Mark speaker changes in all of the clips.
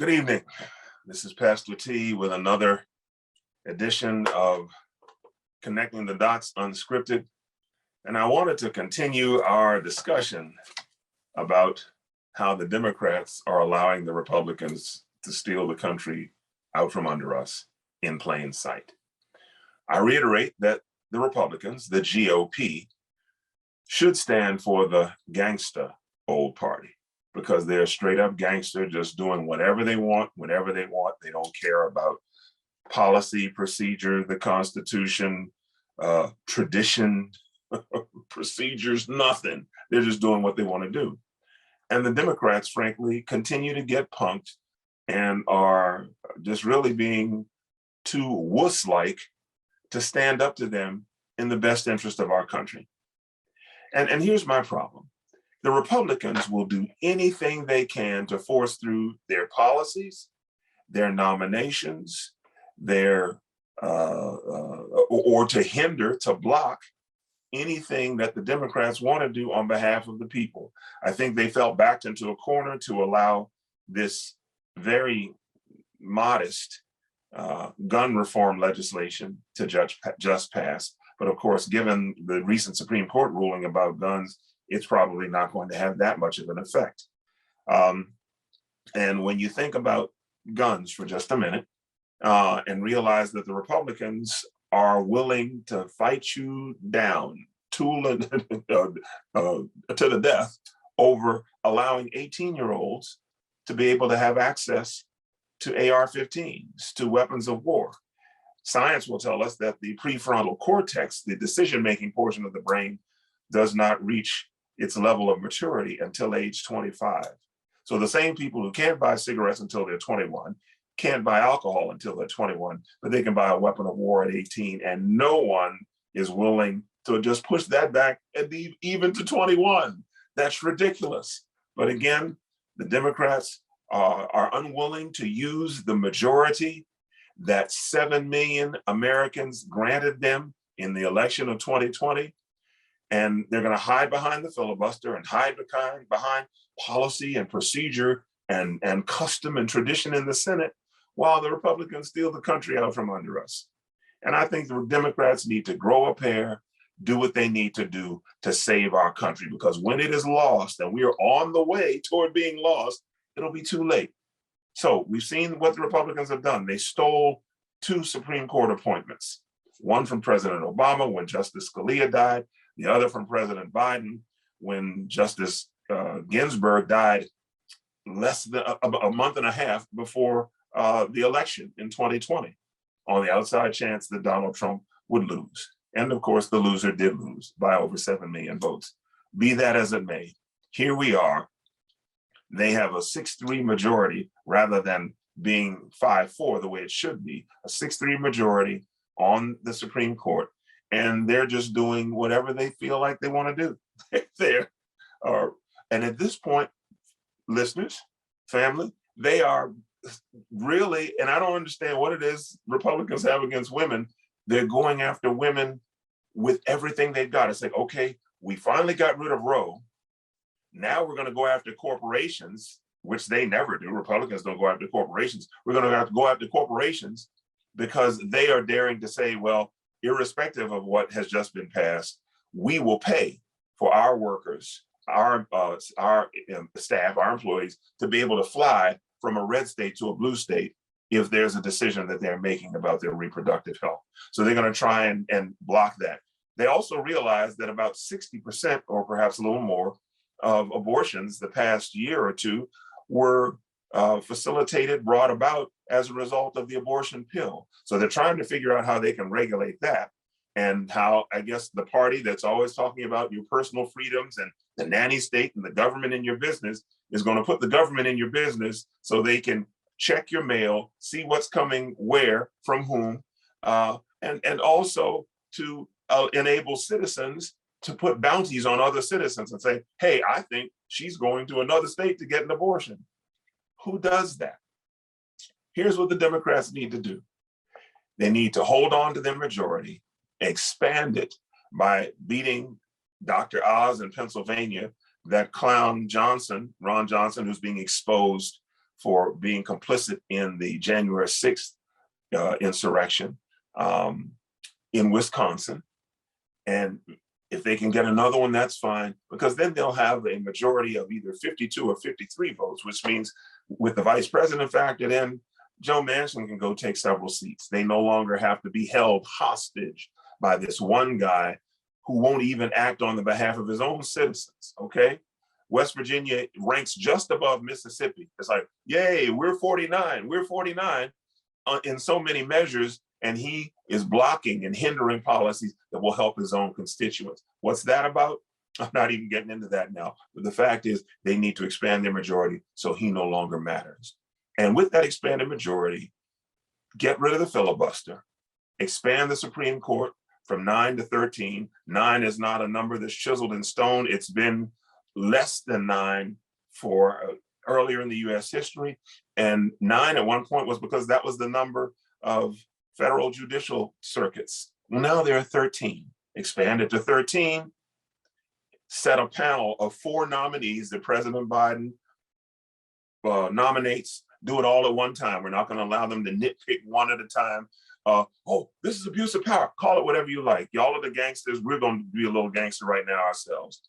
Speaker 1: Good evening. This is Pastor T with another edition of Connecting the Dots Unscripted. And I wanted to continue our discussion about how the Democrats are allowing the Republicans to steal the country out from under us in plain sight. I reiterate that the Republicans, the GOP, should stand for the Gangsta old party, because they're straight up gangster, just doing whatever they want, whenever they want. They don't care about policy, procedure, the Constitution, tradition, procedures, nothing. They're just doing what they want to do. And the Democrats, frankly, continue to get punked and are just really being too wuss-like to stand up to them in the best interest of our country. And here's my problem. The Republicans will do anything they can to force through their policies, their nominations, or to hinder, to block anything that the Democrats want to do on behalf of the people. I think they felt backed into a corner to allow this very modest gun reform legislation to just pass. But of course, given the recent Supreme Court ruling about guns, it's probably not going to have that much of an effect. And when you think about guns for just a minute and realize that the Republicans are willing to fight you down, to the death, over allowing 18-year-olds to be able to have access to AR-15s, to weapons of war. Science will tell us that the prefrontal cortex, the decision-making portion of the brain, does not reach its level of maturity until age 25. So the same people who can't buy cigarettes until they're 21, can't buy alcohol until they're 21, but they can buy a weapon of war at 18, and no one is willing to just push that back and even to 21. That's ridiculous. But again, the Democrats are unwilling to use the majority that 7 million Americans granted them in the election of 2020. And they're going to hide behind the filibuster and hide behind policy and procedure and custom and tradition in the Senate, while the Republicans steal the country out from under us. And I think the Democrats need to grow a pair, do what they need to do to save our country, because when it is lost and we are on the way toward being lost, it'll be too late. So we've seen what the Republicans have done. They stole 2 Supreme Court appointments, one from President Obama when Justice Scalia died, the other from President Biden when Justice Ginsburg died less than a month and a half before the election in 2020, on the outside chance that Donald Trump would lose. And of course, the loser did lose by over 7 million votes. Be that as it may, here we are. They have a 6-3 majority rather than being 5-4 the way it should be, a 6-3 majority on the Supreme Court. And they're just doing whatever they feel like they want to do. And at this point, listeners, family, they are really, and I don't understand what it is Republicans have against women. They're going after women with everything they've got. It's like, okay, we finally got rid of Roe. Now we're going to go after corporations, which they never do. Republicans don't go after corporations. We're going to have to go after corporations because they are daring to say, well, irrespective of what has just been passed, we will pay for our workers, our staff, our employees to be able to fly from a red state to a blue state if there's a decision that they're making about their reproductive health. So they're going to try and block that. They also realize that about 60%, or perhaps a little more, of abortions the past year or two were facilitated, brought about as a result of the abortion pill. So they're trying to figure out how they can regulate that, and how, I guess, the party that's always talking about your personal freedoms and the nanny state and the government in your business is going to put the government in your business so they can check your mail, see what's coming where, from whom, and also to enable citizens to put bounties on other citizens and say, hey, I think she's going to another state to get an abortion. Who does that? Here's what the Democrats need to do. They need to hold on to their majority, expand it by beating Dr. Oz in Pennsylvania, that clown Johnson, Ron Johnson, who's being exposed for being complicit in the January 6th insurrection in Wisconsin. And if they can get another one, that's fine, because then they'll have a majority of either 52 or 53 votes, which means with the vice president factored in, Joe Manchin can go take several seats. They no longer have to be held hostage by this one guy who won't even act on the behalf of his own citizens, okay? West Virginia ranks just above Mississippi. It's like, yay, we're 49 in so many measures, and he is blocking and hindering policies that will help his own constituents. What's that about? I'm not even getting into that now, but the fact is they need to expand their majority so he no longer matters. And with that expanded majority, get rid of the filibuster, expand the Supreme Court from 9 to 13. 9 is not a number that's chiseled in stone. It's been less than 9 for earlier in the US history. And 9 at one point was because that was the number of federal judicial circuits. Now there are 13. Expand it to 13, set a panel of 4 nominees that President Biden nominates, do it all at one time. We're not going to allow them to nitpick one at a time. Oh, this is abuse of power. Call it whatever you like. Y'all are the gangsters. We're going to be a little gangster right now ourselves.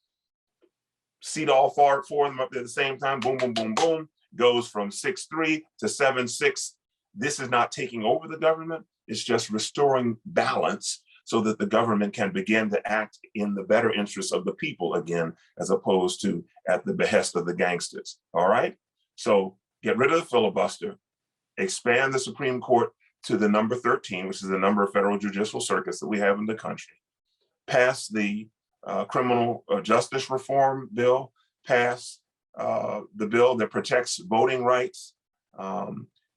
Speaker 1: Seat all 4 of them up there at the same time. Boom, boom, boom, boom. Goes from 6-3 to 7-6. This is not taking over the government. It's just restoring balance so that the government can begin to act in the better interests of the people again, as opposed to at the behest of the gangsters. All right? So get rid of the filibuster, expand the Supreme Court to the number 13, which is the number of federal judicial circuits that we have in the country. Pass the criminal justice reform bill, pass the bill that protects voting rights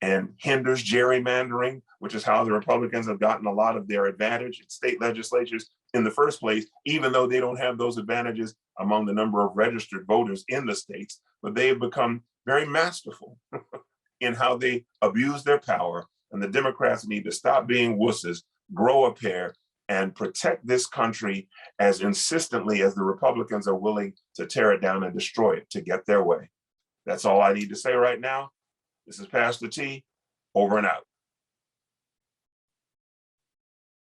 Speaker 1: and hinders gerrymandering, which is how the Republicans have gotten a lot of their advantage in state legislatures in the first place, even though they don't have those advantages among the number of registered voters in the states, but they have become very masterful in how they abuse their power. And the Democrats need to stop being wusses, grow a pair, and protect this country as insistently as the Republicans are willing to tear it down and destroy it to get their way. That's all I need to say right now. This is Pastor T, over and out.